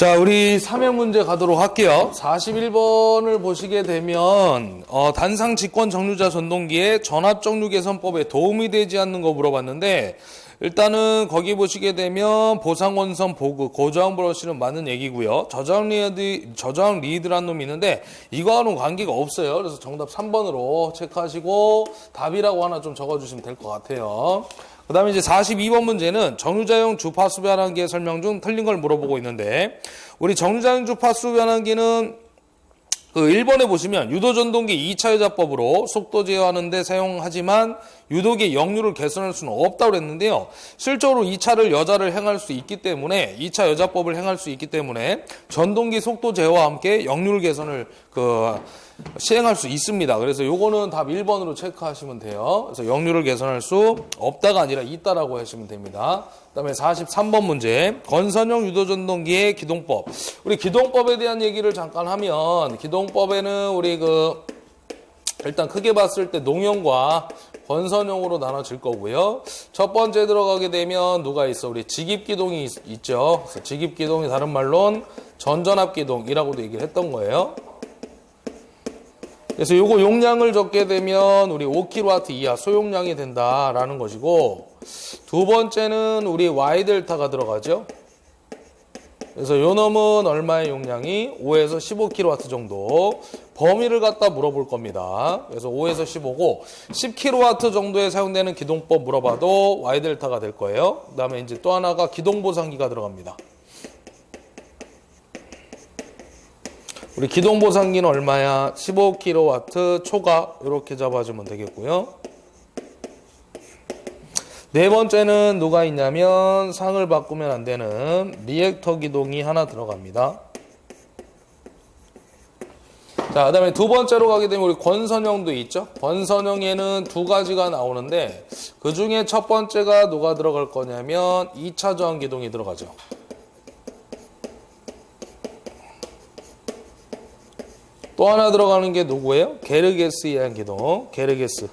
자, 우리 3형 문제 가도록 할게요. 41번을 보시게 되면 단상 직권 정류자 전동기의 전압 정류 개선법에 도움이 되지 않는 거 물어봤는데, 일단은 거기 보시게 되면 보상원선 보그 고저항 브러쉬는 맞는 얘기고요. 저저항 리드라는 놈이 있는데 이거하고는 관계가 없어요. 그래서 정답 3번으로 체크하시고 답이라고 하나 좀 적어주시면 될 것 같아요. 그 다음에 이제 42번 문제는 정류자용 주파수 변환기의 설명 중 틀린 걸 물어보고 있는데, 우리 정류자용 주파수 변환기는 그 1번에 보시면 유도전동기 2차 여자법으로 속도 제어하는데 사용하지만 유도기의 역류를 개선할 수는 없다고 그랬는데요. 실제로 2차를 여자를 행할 수 있기 때문에 2차 여자법을 행할 수 있기 때문에 전동기 속도 제어와 함께 역류를 개선을 시행할 수 있습니다. 그래서 요거는 답 1번으로 체크하시면 돼요. 그래서 역류를 개선할 수 없다가 아니라 있다라고 하시면 됩니다. 그 다음에 43번 문제, 건선형 유도전동기의 기동법. 우리 기동법에 대한 얘기를 잠깐 하면, 기동법에는 우리 일단 크게 봤을 때 농형과 건선형으로 나눠질 거고요. 첫 번째 들어가게 되면 누가 있어? 우리 직입기동이 있죠. 그래서 직입기동이 다른 말로는 전전압기동이라고도 얘기를 했던 거예요. 그래서 요거 용량을 적게 되면 우리 5kW 이하 소용량이 된다라는 것이고, 두 번째는 우리 Y델타가 들어가죠. 그래서 요 놈은 얼마의 용량이 5에서 15kW 정도, 범위를 갖다 물어볼 겁니다. 그래서 5에서 15고 10kW 정도에 사용되는 기동법 물어봐도 Y델타가 될 거예요. 그 다음에 이제 또 하나가 기동보상기가 들어갑니다. 우리 기동보상기는 얼마야? 15kW 초과, 이렇게 잡아주면 되겠고요. 네 번째는 누가 있냐면 상을 바꾸면 안 되는 리액터 기동이 하나 들어갑니다. 자, 그 다음에 두 번째로 가게 되면 우리 권선형도 있죠. 권선형에는 두 가지가 나오는데 그 중에 첫 번째가 누가 들어갈 거냐면 2차 저항 기동이 들어가죠. 또 하나 들어가는 게 누구예요? 게르게스에 의한 기동, 게르게스.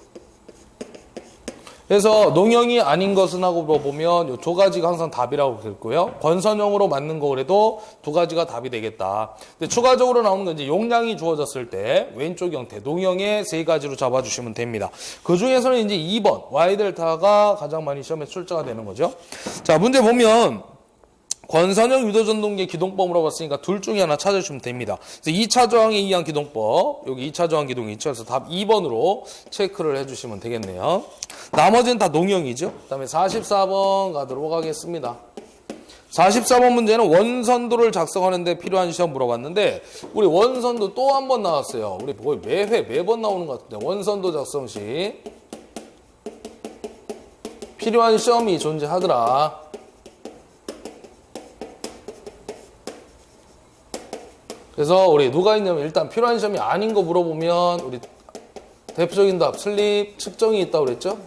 그래서 농형이 아닌 것은 하고 물어보면 이 두 가지가 항상 답이라고 됐고요. 권선형으로 맞는 거 그래도 두 가지가 답이 되겠다. 근데 추가적으로 나오는 건 이제 용량이 주어졌을 때 왼쪽 형태, 농형의 세 가지로 잡아주시면 됩니다. 그 중에서는 이제 2번, Y델타가 가장 많이 시험에 출제가 되는 거죠. 자, 문제 보면 권선형 유도전동기 기동법 물어봤으니까 둘 중에 하나 찾아주시면 됩니다. 그래서 2차 저항에 의한 기동법, 여기 2차 저항 기동이 있죠. 그래서 답 2번으로 체크를 해주시면 되겠네요. 나머지는 다 농형이죠. 그 다음에 44번 가도록 하겠습니다. 44번 문제는 원선도를 작성하는 데 필요한 시험 물어봤는데, 우리 원선도 또 한 번 나왔어요. 우리 거의 매번 나오는 것 같은데, 원선도 작성 시 필요한 시험이 존재하더라. 그래서 우리 누가 있냐면 일단 필요한 시험이 아닌 거 물어보면 우리 대표적인 답 슬립 측정이 있다고 그랬죠.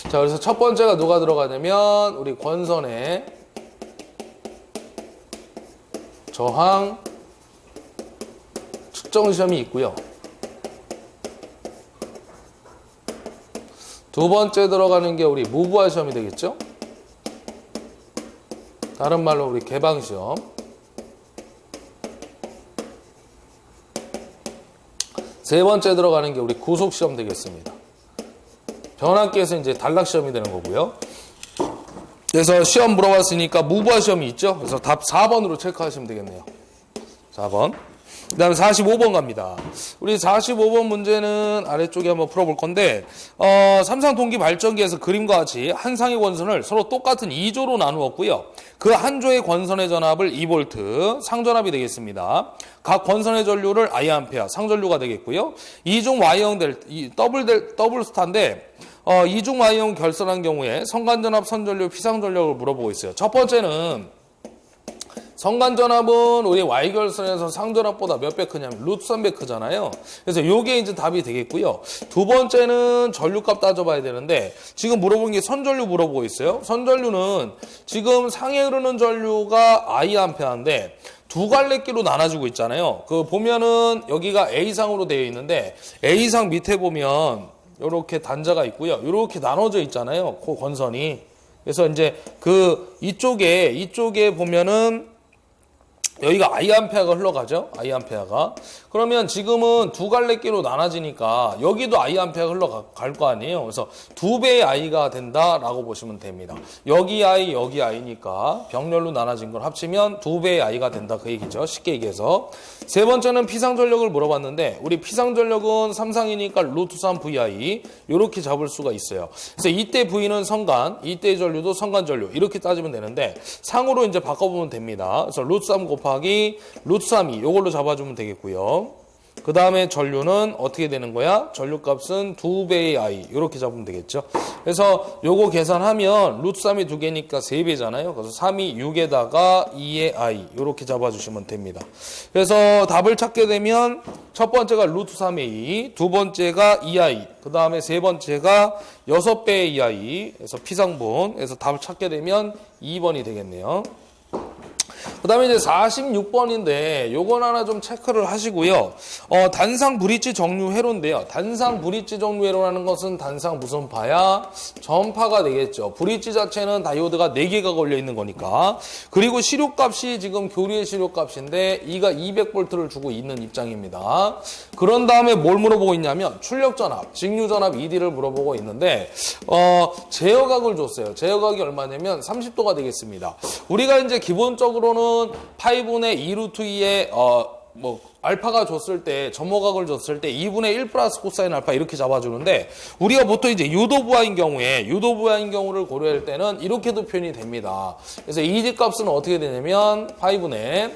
자, 그래서 첫 번째가 누가 들어가냐면 우리 권선의 저항 측정 시험이 있고요. 두 번째 들어가는 게 우리 무부하 시험이 되겠죠. 다른 말로 우리 개방시험. 세 번째 들어가는 게 우리 구속시험 되겠습니다. 변압기에서 이제 단락시험이 되는 거고요. 그래서 시험 물어봤으니까 무부하 시험이 있죠. 그래서 답 4번으로 체크하시면 되겠네요. 4번. 그 다음에 45번 갑니다. 우리 45번 문제는 아래쪽에 한번 풀어볼 건데, 삼성 동기 발전기에서 그림과 같이 한 상의 권선을 서로 똑같은 2조로 나누었고요. 그 한 조의 권선의 전압을 2V, 상전압이 되겠습니다. 각 권선의 전류를 IA, 상전류가 되겠고요. 이중 Y형 더블 스타인데, 이중 Y형 결선한 경우에 선간전압, 선전류, 피상전력을 물어보고 있어요. 첫 번째는 선간전압은 우리 Y결선에서 상전압보다 몇 배 크냐면 √3배 크잖아요. 그래서 요게 이제 답이 되겠고요. 두 번째는 전류값 따져봐야 되는데, 지금 물어본 게 선전류 물어보고 있어요. 선전류는 지금 상에 흐르는 전류가 IA인데 두 갈래끼로 나눠주고 있잖아요. 보면은 여기가 A상으로 되어 있는데 A상 밑에 보면 이렇게 단자가 있고요. 이렇게 나눠져 있잖아요. 그 권선이. 그래서 이제 이쪽에 보면은 여기가 I암페어가 흘러가죠. I암페어가. 그러면 지금은 두 갈래끼로 나눠지니까 여기도 I암페어가 흘러갈 거 아니에요. 그래서 두 배의 I가 된다라고 보시면 됩니다. 여기 I, 여기 I니까 병렬로 나눠진 걸 합치면 두 배의 I가 된다 그 얘기죠. 쉽게 얘기해서. 세 번째는 피상전력을 물어봤는데 우리 피상전력은 3상이니까 루트 3 VI 이렇게 잡을 수가 있어요. 그래서 이때 V는 성간, 이때 전류도 성간전류 이렇게 따지면 되는데 상으로 이제 바꿔보면 됩니다. 그래서 루트 3 곱하기 루트 3이 이걸로 잡아주면 되겠고요. 그 다음에 전류는 어떻게 되는 거야? 전류값은 2배의 I 이렇게 잡으면 되겠죠. 그래서 요거 계산하면 루트 3이 2개니까 3배잖아요. 그래서 3이 6에다가 2의 I 이렇게 잡아주시면 됩니다. 그래서 답을 찾게 되면 첫 번째가 루트 3의 2, 두 번째가 2I, 그 다음에 세 번째가 6배의 2I, 그래서 피상분, 그래서 답을 찾게 되면 2번이 되겠네요. 그 다음에 이제 46번인데 요건 하나 좀 체크를 하시고요. 단상 브릿지 정류 회로인데요. 단상 브릿지 정류 회로라는 것은 단상 무슨 파야? 전파가 되겠죠. 브릿지 자체는 다이오드가 4개가 걸려 있는 거니까. 그리고 시료값이 지금 교리의 시료값인데 이가 200V를 주고 있는 입장입니다. 그런 다음에 뭘 물어보고 있냐면 출력전압, 직류전압 ED를 물어보고 있는데 제어각을 줬어요. 제어각이 얼마냐면 30도가 되겠습니다. 우리가 이제 기본적으로는 파이분의 2 루트 2의 알파가 줬을 때 점호각을 줬을 때 2분의 1 플러스 코사인 알파 이렇게 잡아주는데 우리가 보통 이제 유도부하인 경우를 고려할 때는 이렇게도 표현이 됩니다. 그래서 ED 값은 어떻게 되냐면 파이분의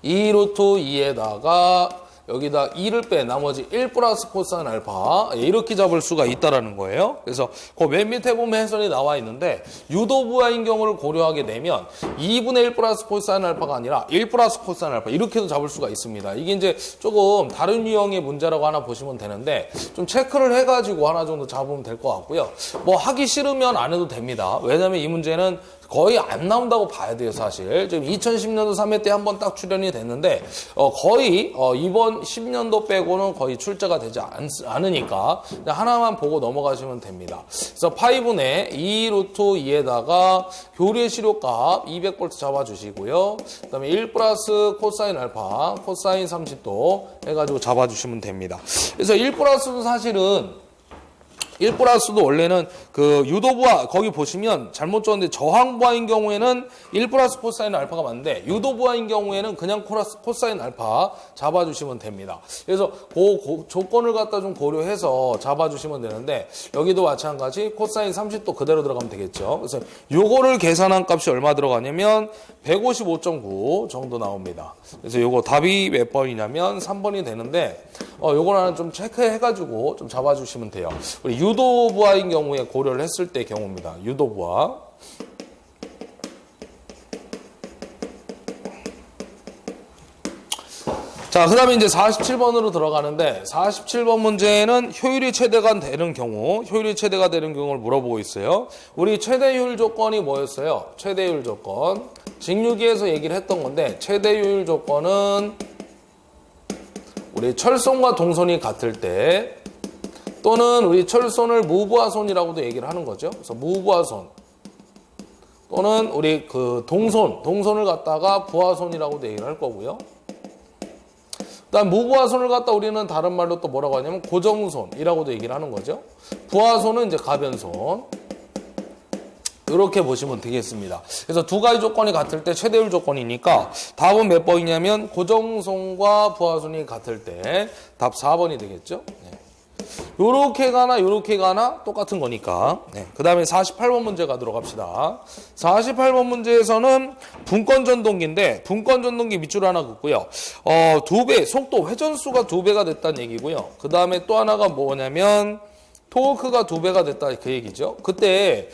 2 루트 2에다가 여기다 2를 빼 나머지 1 플러스 코사인 알파 이렇게 잡을 수가 있다라는 거예요. 그래서 그 맨 밑에 보면 해설이 나와 있는데 유도부하인 경우를 고려하게 되면 2분의 1 플러스 코사인 알파가 아니라 1 플러스 코사인 알파 이렇게도 잡을 수가 있습니다. 이게 이제 조금 다른 유형의 문제라고 하나 보시면 되는데 좀 체크를 해가지고 하나 정도 잡으면 될 것 같고요. 뭐 하기 싫으면 안 해도 됩니다. 왜냐면 이 문제는 거의 안 나온다고 봐야 돼요, 사실. 지금 2010년도 3회 때 한번 딱 출연이 됐는데, 거의, 이번 10년도 빼고는 거의 출제가 되지 않으니까, 그냥 하나만 보고 넘어가시면 됩니다. 그래서 파이분의 2 루트 2에다가 교리의 시료값 200V 잡아주시고요. 그 다음에 1 플러스 코사인 알파, 코사인 30도 해가지고 잡아주시면 됩니다. 그래서 1 플러스도 사실은 1 플러스도 원래는 그 유도부하 거기 보시면 잘못 줬는데 저항부하인 경우에는 1 플러스 코사인 알파가 맞는데 유도부하인 경우에는 그냥 코사인 알파 잡아주시면 됩니다. 그래서 그 조건을 갖다 좀 고려해서 잡아주시면 되는데 여기도 마찬가지 코사인 30도 그대로 들어가면 되겠죠. 그래서 요거를 계산한 값이 얼마 들어가냐면 155.9 정도 나옵니다. 그래서 요거 답이 몇 번이냐면 3번이 되는데 요걸 하나 좀 체크해가지고 좀 잡아주시면 돼요. 우리 유도부하인 경우에 고려를 했을 때 경우입니다. 유도부하. 자, 그 다음에 이제 47번으로 들어가는데 47번 문제는 효율이 최대가 되는 경우를 물어보고 있어요. 우리 최대 효율 조건이 뭐였어요? 최대 효율 조건. 직류기에서 얘기를 했던 건데 최대 효율 조건은 우리 철선과 동선이 같을 때 또는 우리 철선을 무부하선이라고도 얘기를 하는 거죠. 그래서 무부하선 또는 우리 그 동선을 갖다가 부하선이라고도 얘기를 할 거고요. 그다음 무부하선을 갖다 우리는 다른 말로 또 뭐라고 하냐면 고정선이라고도 얘기를 하는 거죠. 부하선은 이제 가변선. 이렇게 보시면 되겠습니다. 그래서 두 가지 조건이 같을 때 최대율 조건이니까 답은 몇 번이냐면 고정선과 부하선이 같을 때 답 4번이 되겠죠. 네. 요렇게 가나 똑같은 거니까. 네. 그 다음에 48번 문제 가도록 합시다. 48번 문제에서는 분권전동기인데 분권전동기 밑줄 하나 긋고요. 2배 속도 회전수가 2배가 됐다는 얘기고요. 그 다음에 또 하나가 뭐냐면 토크가 2배가 됐다 그 얘기죠. 그때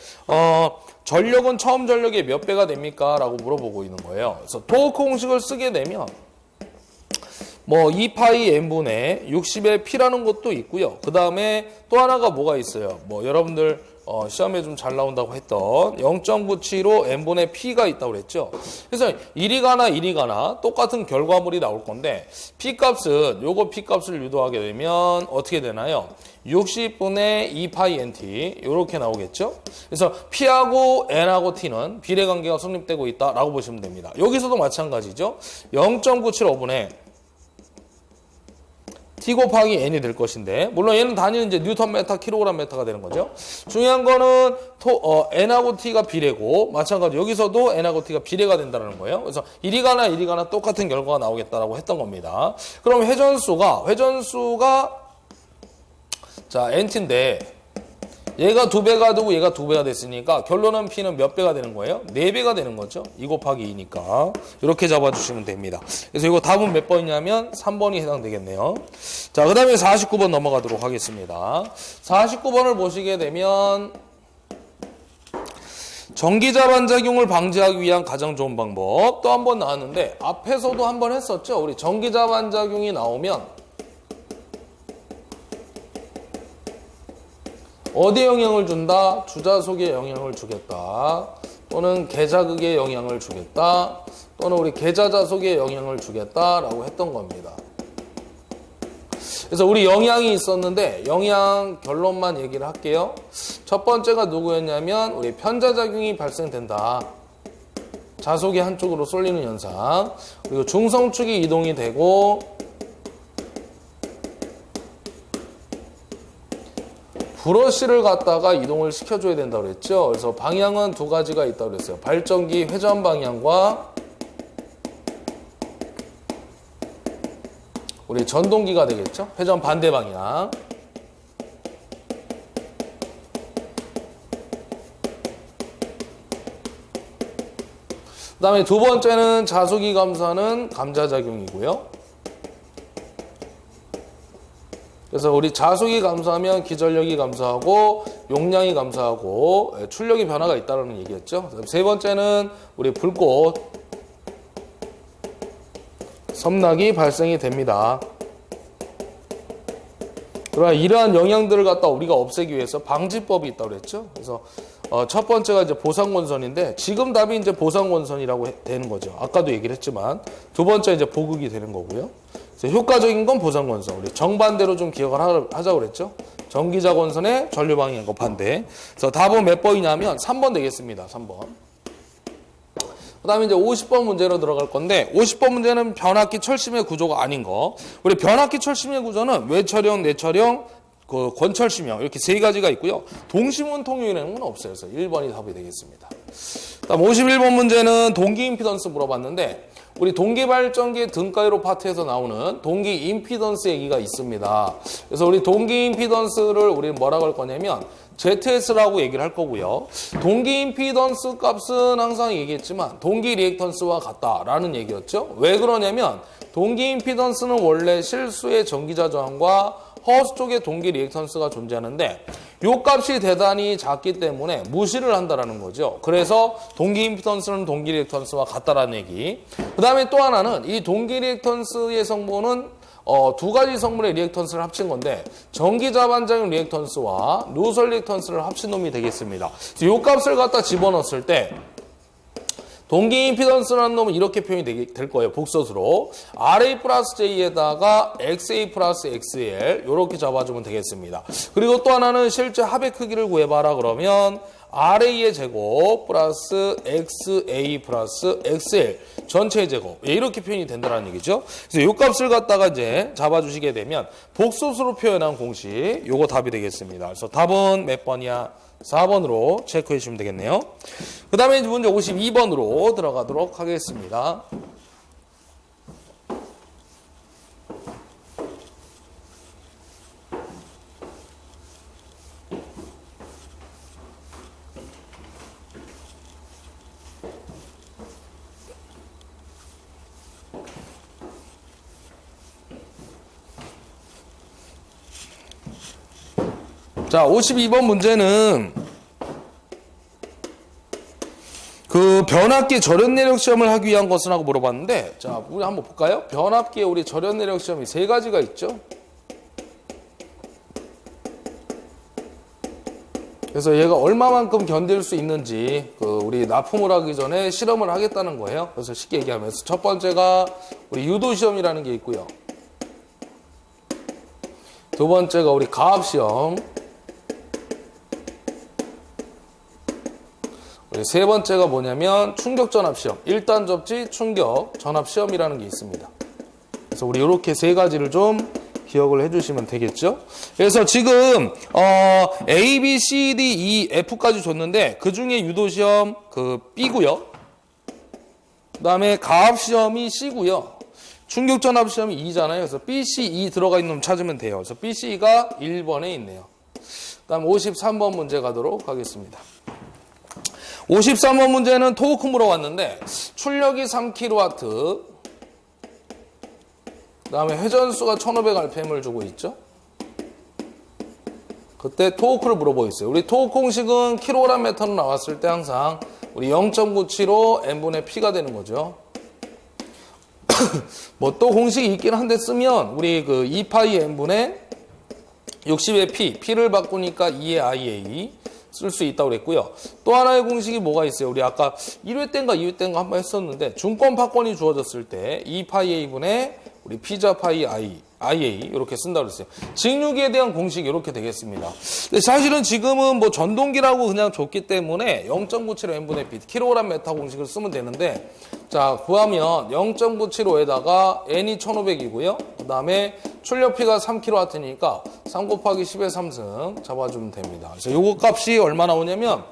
전력은 처음 전력의 몇 배가 됩니까? 라고 물어보고 있는 거예요. 그래서 토크 공식을 쓰게 되면 뭐 2파이 n분의 60의 p라는 것도 있고요. 그 다음에 또 하나가 뭐가 있어요. 뭐 여러분들 시험에 좀 잘 나온다고 했던 0.97로 n분의 p가 있다고 그랬죠. 그래서 이리 가나 이리 가나 똑같은 결과물이 나올 건데 p값은 요거 p값을 유도하게 되면 어떻게 되나요? 60분의 2파이 nt 이렇게 나오겠죠. 그래서 p하고 n하고 t는 비례관계가 성립되고 있다라고 보시면 됩니다. 여기서도 마찬가지죠. 0.975분의 t 곱하기 n이 될 것인데 물론 얘는 단위는 이제 뉴턴 메타, 킬로그램 메타가 되는 거죠. 중요한 거는 n하고 t가 비례고 마찬가지 여기서도 n하고 t가 비례가 된다는 거예요. 그래서 이리 가나 이리 가나 똑같은 결과가 나오겠다라고 했던 겁니다. 그럼 회전수가 자 nt인데 얘가 2배가 되고 얘가 2배가 됐으니까 결론은 p는 몇 배가 되는 거예요? 4배가 되는 거죠. 2 곱하기 2니까 이렇게 잡아주시면 됩니다. 그래서 이거 답은 몇 번이냐면 3번이 해당되겠네요. 자, 그 다음에 49번 넘어가도록 하겠습니다. 49번을 보시게 되면 전기자 반작용을 방지하기 위한 가장 좋은 방법 또 한 번 나왔는데 앞에서도 한 번 했었죠. 우리 전기자 반작용이 나오면 어디에 영향을 준다? 주자속에 영향을 주겠다. 또는 계자극에 영향을 주겠다. 또는 우리 계자자속에 영향을 주겠다라고 했던 겁니다. 그래서 우리 영향이 있었는데 영향 결론만 얘기를 할게요. 첫 번째가 누구였냐면 우리 편자작용이 발생된다. 자속이 한쪽으로 쏠리는 현상. 그리고 중성축이 이동이 되고 브러쉬를 갖다가 이동을 시켜줘야 된다고 그랬죠. 그래서 방향은 두 가지가 있다고 그랬어요. 발전기 회전 방향과 우리 전동기가 되겠죠. 회전 반대 방향. 그 다음에 두 번째는 자속이 감소하는 감자작용이고요. 그래서 우리 자속이 감소하면 기전력이 감소하고 용량이 감소하고 출력의 변화가 있다는 얘기였죠. 세 번째는 우리 불꽃 섬락이 발생이 됩니다. 그러나 이러한 영향들을 갖다 우리가 없애기 위해서 방지법이 있다고 그랬죠. 그래서 첫 번째가 이제 보상건선인데 지금 답이 이제 보상건선이라고 되는 거죠. 아까도 얘기를 했지만 두 번째 이제 보극이 되는 거고요. 효과적인 건 보상건선. 우리 정반대로 좀 기억을 하자고 그랬죠. 전기자건선의 전류방향과 반대. 그래서 답은 몇 번이냐면 3번 되겠습니다. 3번. 그 다음에 이제 50번 문제로 들어갈 건데 50번 문제는 변압기 철심의 구조가 아닌 거. 우리 변압기 철심의 구조는 외철형, 내철형, 권철심형 이렇게 세 가지가 있고요. 동심원 통유라는 건 없어요. 그래서 1번이 답이 되겠습니다. 다음 51번 문제는 동기 임피던스 물어봤는데 우리 동기발전기 등가이로 파트에서 나오는 동기 임피던스 얘기가 있습니다. 그래서 우리 동기 임피던스를 우리는 뭐라고 할 거냐면 ZS라고 얘기를 할 거고요. 동기 임피던스 값은 항상 얘기했지만 동기 리액턴스와 같다라는 얘기였죠. 왜 그러냐면 동기 임피던스는 원래 실수의 전기자 저항과 허수 쪽에 동기 리액턴스가 존재하는데 요 값이 대단히 작기 때문에 무시를 한다라는 거죠. 그래서 동기 임피던스는 동기 리액턴스와 같다라는 얘기. 그 다음에 또 하나는 이 동기 리액턴스의 성분은 두 가지 성분의 리액턴스를 합친 건데 전기자 반작용 리액턴스와 누설 리액턴스를 합친 놈이 되겠습니다. 요 값을 갖다 집어넣었을 때 동기 임피던스라는 놈은 이렇게 표현이 될 거예요. 복소수로 RA 플러스 J에다가 XA 플러스 XL 이렇게 잡아주면 되겠습니다. 그리고 또 하나는 실제 합의 크기를 구해봐라 그러면 RA의 제곱 플러스 XA 플러스 XL 전체의 제곱 이렇게 표현이 된다는 얘기죠. 그래서 이 값을 갖다가 이제 잡아주시게 되면 복소수로 표현한 공식 요거 답이 되겠습니다. 그래서 답은 몇 번이야? 4번으로 체크해 주시면 되겠네요. 그 다음에 문제 52번으로 들어가도록 하겠습니다. 자, 52번 문제는 그 변압기 절연 내력 시험을 하기 위한 것은 하고 물어봤는데, 자, 우리 한번 볼까요? 변압기에 우리 절연 내력 시험이 세 가지가 있죠. 그래서 얘가 얼마만큼 견딜 수 있는지 우리 납품을 하기 전에 실험을 하겠다는 거예요. 그래서 쉽게 얘기하면서 첫 번째가 우리 유도 시험이라는 게 있고요. 두 번째가 우리 가압 시험. 우리 세 번째가 뭐냐면 충격 전압 시험. 1단 접지 충격 전압 시험이라는 게 있습니다. 그래서 우리 이렇게 세 가지를 좀 기억을 해주시면 되겠죠. 그래서 지금 A, B, C, D, E, F까지 줬는데 그 중에 유도 시험 B고요. 그 다음에 가압 시험이 C고요. 충격 전압 시험이 E잖아요. 그래서 B, C, E 들어가 있는 놈 찾으면 돼요. 그래서 B, C가 1번에 있네요. 그 다음 53번 문제 가도록 하겠습니다. 53번 문제는 토크 물어봤는데 출력이 3kW, 그 다음에 회전수가 1500rpm을 주고 있죠. 그때 토크를 물어보겠어요. 우리 토크 공식은 kgm로 나왔을 때 항상 우리 0.975 n분의 p가 되는 거죠. 뭐 또 공식이 있긴 한데 쓰면 우리 2파이 n분의 60의 p를 바꾸니까 2의 ia 쓸 수 있다고 그랬고요. 또 하나의 공식이 뭐가 있어요? 우리 아까 1회 때인가 2회 때인가 한번 했었는데 중권 파권이 주어졌을 때 2파이 a분의 우리 피자 파이 IA 이렇게 쓴다고 그랬어요. 직류기에 대한 공식이 이렇게 되겠습니다. 근데 사실은 지금은 뭐 전동기라고 그냥 줬기 때문에 0.975 n분의 p kg 메타 공식을 쓰면 되는데, 자 구하면 0.975에다가 n이 1500이고요. 그 다음에 출력 P가 3kW니까 3 곱하기 10의 3승 잡아주면 됩니다. 그래서 요거 값이 얼마 나오냐면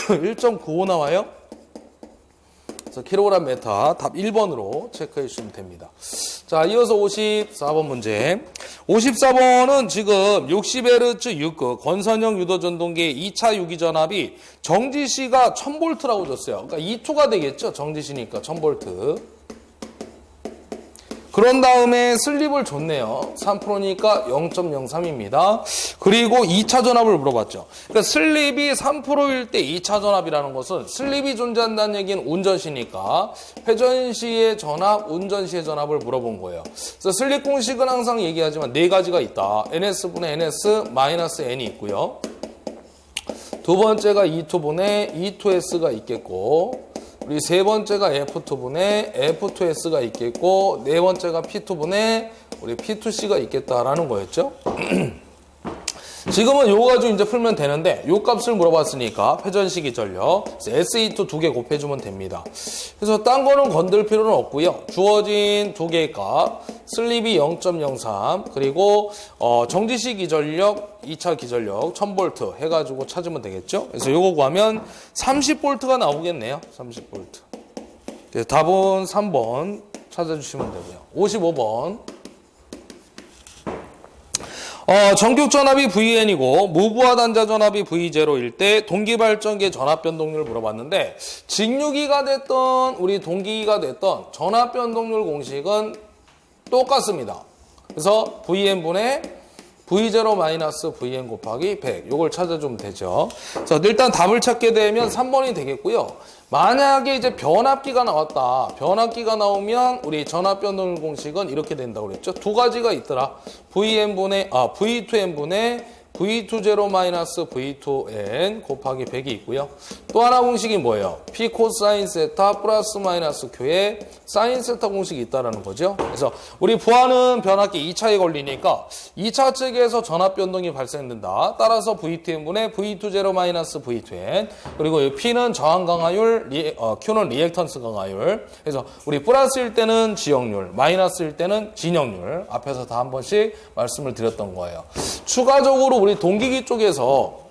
1.95 나와요. 그래서 킬로그램 메타 답 1번으로 체크해 주시면 됩니다. 자, 이어서 54번 문제. 54번은 지금 60Hz 6급 건선형 유도전동기 2차 유기전압이 정지시가 1000V라고 줬어요. 그러니까 2투가 되겠죠. 정지시니까 1000V. 그런 다음에 슬립을 줬네요. 3%니까 0.03입니다. 그리고 2차 전압을 물어봤죠. 그러니까 슬립이 3%일 때 2차 전압이라는 것은 슬립이 존재한다는 얘기는 운전시니까 회전시의 전압, 운전시의 전압을 물어본 거예요. 그래서 슬립 공식은 항상 얘기하지만 네 가지가 있다. NS분의 NS 마이너스 N이 있고요. 두 번째가 E2분의 E2S가 있겠고, 우리 세 번째가 F2분의 F2S가 있겠고, 네 번째가 P2분의 우리 P2C가 있겠다라는 거였죠. 지금은 요거 가지고 이제 풀면 되는데, 요 값을 물어봤으니까 회전시기 전력 SE2 두 개 곱해주면 됩니다. 그래서 딴 거는 건들 필요는 없고요. 주어진 두 개의 값, 슬립이 0.03 그리고 정지시 기전력 2차 기전력 1000V 해가지고 찾으면 되겠죠. 그래서 요거 구하면 30V가 나오겠네요. 30V. 그래서 답은 3번 찾아주시면 되고요. 55번. 전격 전압이 VN이고 무부하 단자 전압이 V0일 때 동기발전기의 전압 변동률을 물어봤는데, 직류기가 됐던 우리 동기기가 됐던 전압 변동률 공식은 똑같습니다. 그래서 VN분의 V0 마이너스 VN 곱하기 100 요걸 찾아주면 되죠. 자, 일단 답을 찾게 되면 3번이 되겠고요. 만약에 이제 변압기가 나왔다. 변압기가 나오면 우리 전압 변동률 공식은 이렇게 된다고 그랬죠. 두 가지가 있더라. V2N분의 V20 마이너스 V2N 곱하기 100이 있고요. 또 하나 공식이 뭐예요? P 코사인 세타 플러스 마이너스 Q의 사인 세타 공식이 있다는 거죠. 그래서 우리 부하는 변압기 2차에 걸리니까 2차 측에서 전압 변동이 발생된다. 따라서 V2N분의 V20 마이너스 V2N, 그리고 P는 저항 강화율, Q는 리액턴스 강화율. 그래서 우리 플러스일 때는 지역률, 마이너스일 때는 진역률. 앞에서 다 한 번씩 말씀을 드렸던 거예요. 추가적으로 우리 동기기 쪽에서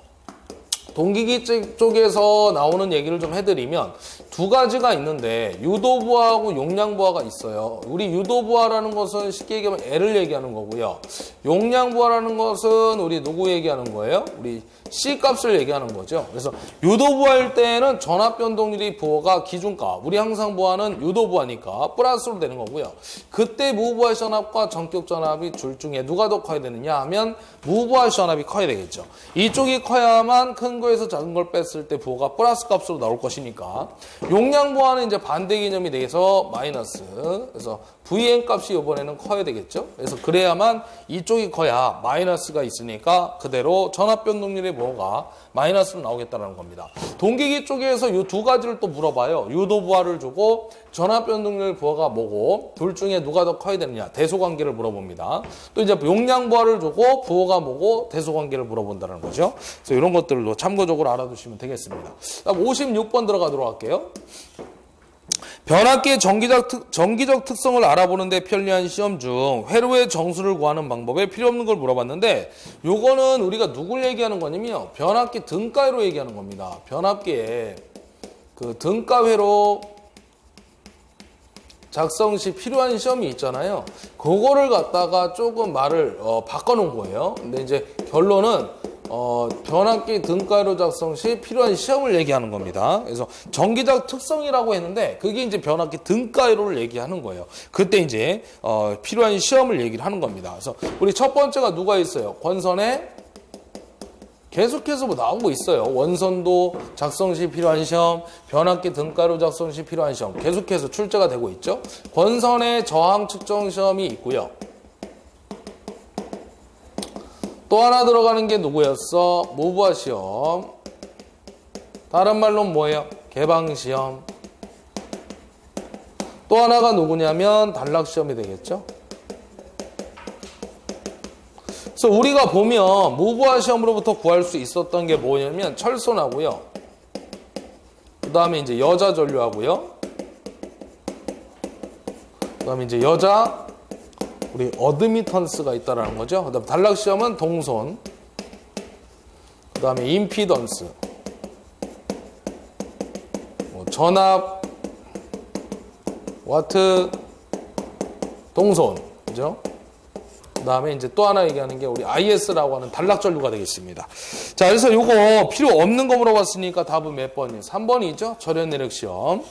나오는 얘기를 좀 해드리면 두 가지가 있는데, 유도부하고 용량부하가 있어요. 우리 유도부하라는 것은 쉽게 얘기하면 L을 얘기하는 거고요. 용량부하라는 것은 우리 누구 얘기하는 거예요? 우리 C 값을 얘기하는 거죠. 그래서 유도부하일 때는 전압 변동률이 부하가 기준값, 우리 항상 부하는 유도부하니까 플러스로 되는 거고요. 그때 무부하 전압과 전격 전압이 둘 중에 누가 더 커야 되느냐 하면 무부하 전압이 커야 되겠죠. 이쪽이 커야만 큰 거에 부호에서 작은 걸 뺐을 때 부호가 플러스 값으로 나올 것이니까 용량 부호는 이제 반대 개념이 돼서 마이너스. 그래서 VN 값이 이번에는 커야 되겠죠. 그래서 그래야만 이쪽이 커야 마이너스가 있으니까 그대로 전압 변동률의 부호가 마이너스로 나오겠다는 겁니다. 동기기 쪽에서 이 두 가지를 또 물어봐요. 유도 부하를 주고 전압 변동률 부하가 뭐고 둘 중에 누가 더 커야 되느냐 대소관계를 물어봅니다. 또 이제 용량 부하를 주고 부호가 뭐고 대소관계를 물어본다는 거죠. 그래서 이런 것들도 참고적으로 알아두시면 되겠습니다. 다음 56번 들어가도록 할게요. 변압기의 정기적 특성을 알아보는 데 편리한 시험 중 회로의 정수를 구하는 방법에 필요 없는 걸 물어봤는데 요거는 우리가 누굴 얘기하는 거냐면요. 변압기 등가회로 얘기하는 겁니다. 변압기에 그 등가회로 작성 시 필요한 시험이 있잖아요. 그거를 갖다가 조금 말을 바꿔놓은 거예요. 근데 이제 결론은 변압기 등가회로 작성 시 필요한 시험을 얘기하는 겁니다. 그래서 정기적 특성이라고 했는데 그게 이제 변압기 등가회로를 얘기하는 거예요. 그때 이제 필요한 시험을 얘기를 하는 겁니다. 그래서 우리 첫 번째가 누가 있어요? 권선에 계속해서 뭐 나오고 있어요. 원선도 작성 시 필요한 시험, 변압기 등가로 작성 시 필요한 시험 계속해서 출제가 되고 있죠. 권선의 저항 측정 시험이 있고요. 또 하나 들어가는 게 누구였어? 모부화 시험. 다른 말로는 뭐예요? 개방 시험. 또 하나가 누구냐면 단락 시험이 되겠죠. 그래서 우리가 보면 모부화 시험으로부터 구할 수 있었던 게 뭐냐면 철손하고요. 그 다음에 이제 여자 전류하고요. 그 다음에 이제 여자 우리 어드미턴스가 있다라는 거죠. 그 다음 단락 시험은 동손. 그 다음에 임피던스. 전압, 와트, 동손. 그죠? 그 다음에 이제 또 하나 얘기하는 게 우리 IS라고 하는 단락 전류가 되겠습니다. 자, 그래서 요거 필요 없는 거 물어봤으니까 답은 몇 번이에요? 3번이죠? 절연 내력 시험.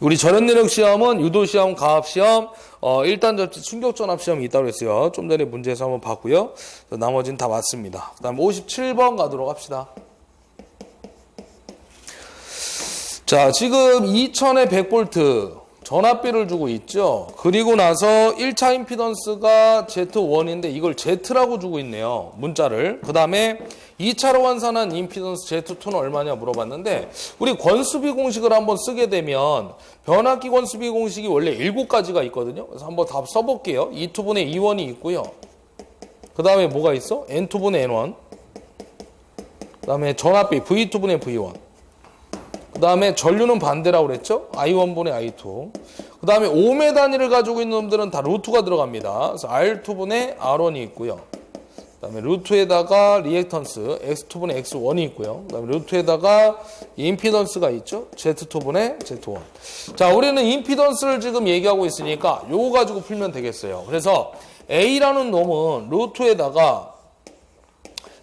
우리 절연 내력 시험은 유도 시험, 가압 시험, 1단 접지 충격 전압 시험이 있다고 했어요. 좀 전에 문제에서 한번 봤고요. 나머지는 다 맞습니다. 그 다음 57번 가도록 합시다. 자, 지금 2000에 100V 전압비를 주고 있죠. 그리고 나서 1차 임피던스가 Z1인데 이걸 Z라고 주고 있네요. 문자를. 그 다음에 2차로 환산한 임피던스 Z2는 얼마냐 물어봤는데 우리 권수비 공식을 한번 쓰게 되면 변압기 권수비 공식이 원래 7가지가 있거든요. 그래서 한번 답 써볼게요. E2분의 E1이 있고요. 그 다음에 뭐가 있어? N2분의 N1. 그 다음에 전압비 V2분의 V1. 그 다음에 전류는 반대라고 그랬죠? I1분의 I2. 그 다음에 오메 단위를 가지고 있는 놈들은 다 루트가 들어갑니다. 그래서 R2분의 R1이 있고요. 그 다음에 루트에다가 리액턴스 X2분의 X1이 있고요. 그 다음에 루트에다가 임피던스가 있죠? Z2분의 Z1. 자, 우리는 임피던스를 지금 얘기하고 있으니까 요거 가지고 풀면 되겠어요. 그래서 A라는 놈은 루트에다가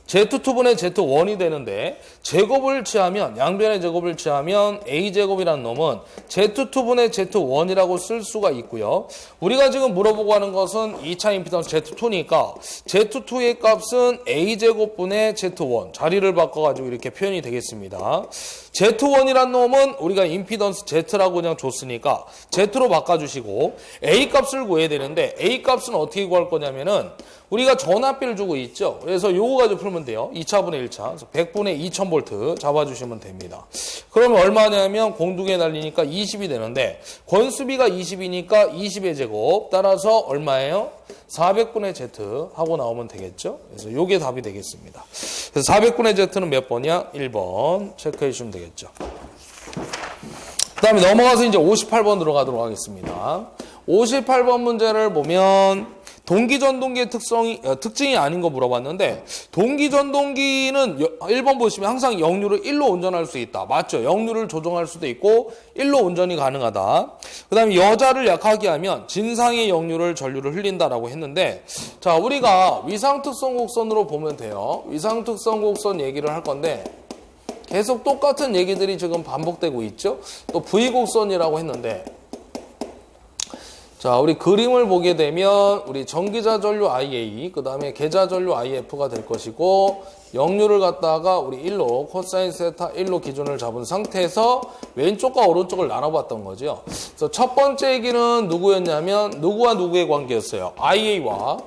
Z2분의 Z1이 되는데 제곱을 취하면 양변의 제곱을 취하면 A제곱이라는 놈은 Z2분의 Z1이라고 쓸 수가 있고요. 우리가 지금 물어보고 하는 것은 2차 임피던스 Z2니까 Z2의 값은 A제곱분의 Z1 자리를 바꿔가지고 이렇게 표현이 되겠습니다. Z1이라는 놈은 우리가 임피던스 Z라고 그냥 줬으니까 Z로 바꿔주시고 A 값을 구해야 되는데 A 값은 어떻게 구할 거냐면은 우리가 전압비를 주고 있죠. 그래서 요거 가지고 풀면 돼요. 2차분의 1차. 그래서 100분의 2000V 잡아주시면 됩니다. 그러면 얼마냐면 공중에 날리니까 20이 되는데 권수비가 20이니까 20의 제곱 따라서 얼마예요? 400분의 Z 하고 나오면 되겠죠. 그래서 요게 답이 되겠습니다. 그래서 400분의 Z는 몇 번이야? 1번 체크해 주시면 되겠죠. 그 다음에 넘어가서 이제 58번 들어가도록 하겠습니다. 58번 문제를 보면 동기전동기의 특징이 아닌 거 물어봤는데 동기전동기는 1번 보시면 항상 역류를 1로 운전할 수 있다. 맞죠? 역류를 조정할 수도 있고 1로 운전이 가능하다. 그 다음에 여자를 약하게 하면 진상의 역류를 전류를 흘린다라고 했는데 자 우리가 위상특성 곡선으로 보면 돼요. 위상특성 곡선 얘기를 할 건데 계속 똑같은 얘기들이 지금 반복되고 있죠. 또 V곡선이라고 했는데 자, 우리 그림을 보게 되면 우리 전기자 전류 IA, 그 다음에 계자 전류 IF가 될 것이고 역류를 갖다가 우리 1로 코사인 세타 1로 기준을 잡은 상태에서 왼쪽과 오른쪽을 나눠봤던 거죠. 그래서 첫 번째 얘기는 누구였냐면 누구와 누구의 관계였어요. IA와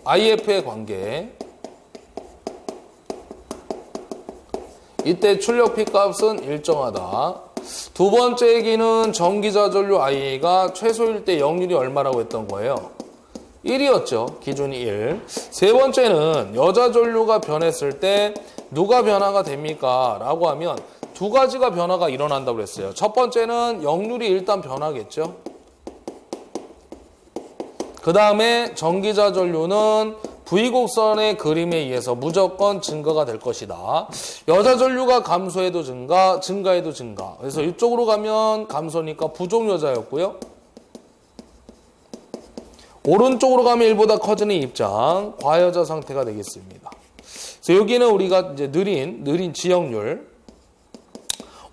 IF의 관계. 이때 출력 P값은 일정하다. 두 번째 얘기는 전기자전류 IA가 최소일 때 역률이 얼마라고 했던 거예요. 1이었죠. 기준이 1. 세 번째는 여자 전류가 변했을 때 누가 변화가 됩니까? 라고 하면 두 가지가 변화가 일어난다고 그랬어요. 첫 번째는 역률이 일단 변하겠죠. 그 다음에 전기자 전류는 V곡선의 그림에 의해서 무조건 증가가 될 것이다. 여자 전류가 감소해도 증가, 증가해도 증가. 그래서 이쪽으로 가면 감소니까 부족여자였고요. 오른쪽으로 가면 1보다 커지는 입장, 과여자 상태가 되겠습니다. 그래서 여기는 우리가 이제 느린 지역률,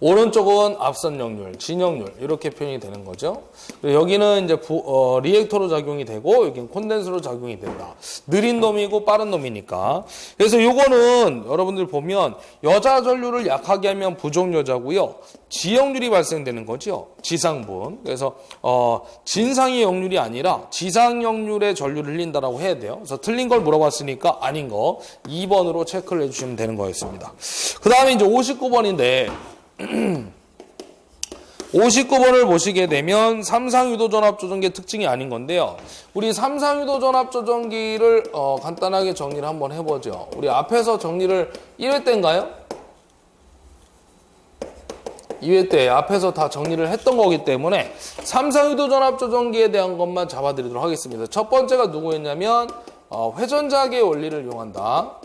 오른쪽은 앞선 역률, 진역률 이렇게 표현이 되는 거죠. 여기는 이제 리액터로 작용이 되고 여기는 콘덴서로 작용이 된다. 느린 놈이고 빠른 놈이니까. 그래서 요거는 여러분들 보면 여자 전류를 약하게 하면 부족여자고요. 지역률이 발생되는 거죠. 지상분. 그래서 진상의 역률이 아니라 지상 역률의 전류를 흘린다라고 해야 돼요. 그래서 틀린 걸 물어봤으니까 아닌 거 2번으로 체크를 해주시면 되는 거였습니다. 그 다음에 이제 59번인데 59번을 보시게 되면 삼상유도전압조정기의 특징이 아닌 건데요. 우리 삼상유도전압조정기를 간단하게 정리를 한번 해보죠. 우리 앞에서 정리를 1회 때인가요? 2회 때 앞에서 다 정리를 했던 거기 때문에 삼상유도전압조정기에 대한 것만 잡아드리도록 하겠습니다. 첫 번째가 누구였냐면 회전자기의 원리를 이용한다.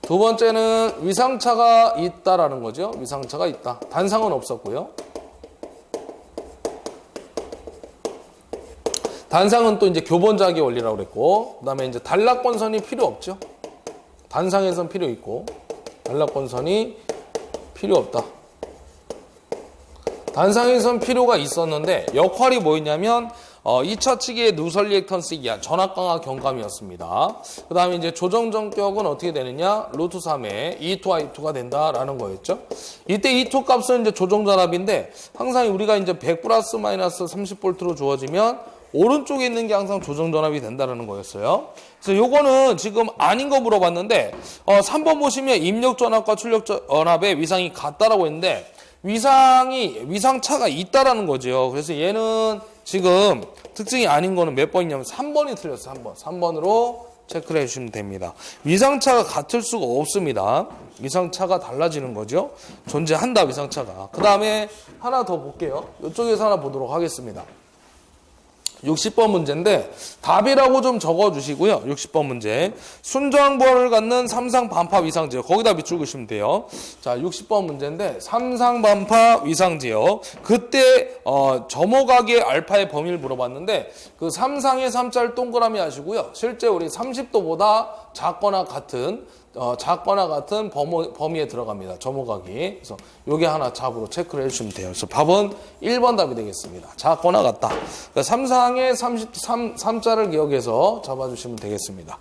두 번째는 위상차가 있다라는 거죠. 위상차가 있다. 단상은 없었고요. 단상은 또 이제 교본자기 원리라고 그랬고, 그 다음에 이제 단락권선이 필요 없죠. 단상에선 필요 있고, 단락권선이 필요 없다. 단상에선 필요가 있었는데 역할이 뭐였냐면 2차 측의 누설 리액턴스 기한 전압 강화 경감이었습니다. 그 다음에 이제 조정 전격은 어떻게 되느냐? 루트 3의 E2 I2가 된다라는 거였죠. 이때 E2 값은 이제 조정 전압인데 항상 우리가 이제 100 플러스 마이너스 30V로 주어지면 오른쪽에 있는 게 항상 조정 전압이 된다라는 거였어요. 그래서 요거는 지금 아닌 거 물어봤는데 3번 보시면 입력 전압과 출력 전압의 위상이 같다라고 했는데 위상차가 있다라는 거죠. 그래서 얘는 지금 특징이 아닌 거는 몇 번이냐면 3번이 틀렸어요. 3번으로 체크를 해주시면 됩니다. 위상차가 같을 수가 없습니다. 위상차가 달라지는 거죠. 존재한다, 위상차가. 그 다음에 하나 더 볼게요. 이쪽에서 하나 보도록 하겠습니다. 60번 문제인데 답이라고 좀 적어주시고요. 60번 문제. 순정부하를 갖는 삼상반파 위상지역. 거기다 밑줄 그시면 돼요. 자, 60번 문제인데 삼상반파 위상지역. 그때 점호각의 알파의 범위를 물어봤는데 그 삼상의 3자를 동그라미 하시고요. 실제 우리 30도보다 작거나 같은 범위에 들어갑니다. 점호각이. 그래서 요게 하나 잡으로 체크를 해주시면 돼요. 그래서 답은 1번 답이 되겠습니다. 작거나 같다. 그러니까 삼상의 3자를 기억해서 잡아주시면 되겠습니다.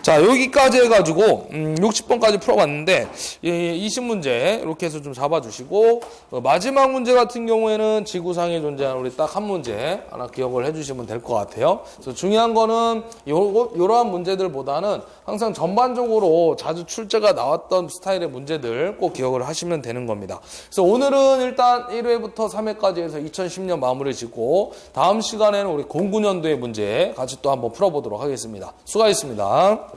자, 여기까지 해가지고 60번까지 풀어봤는데 20문제 이렇게 해서 좀 잡아주시고 마지막 문제 같은 경우에는 지구상에 존재하는 우리 딱 한 문제 하나 기억을 해주시면 될 것 같아요. 그래서 중요한 거는 이러한 문제들보다는 항상 전반적으로 자주 출제가 나왔던 스타일의 문제들 꼭 기억을 하시면 되는 겁니다. 그래서 오늘은 일단 1회부터 3회까지 해서 2010년 마무리 짓고 다음 시간에는 우리 09년도의 문제 같이 또 한번 풀어보도록 하겠습니다. 수고하셨습니다.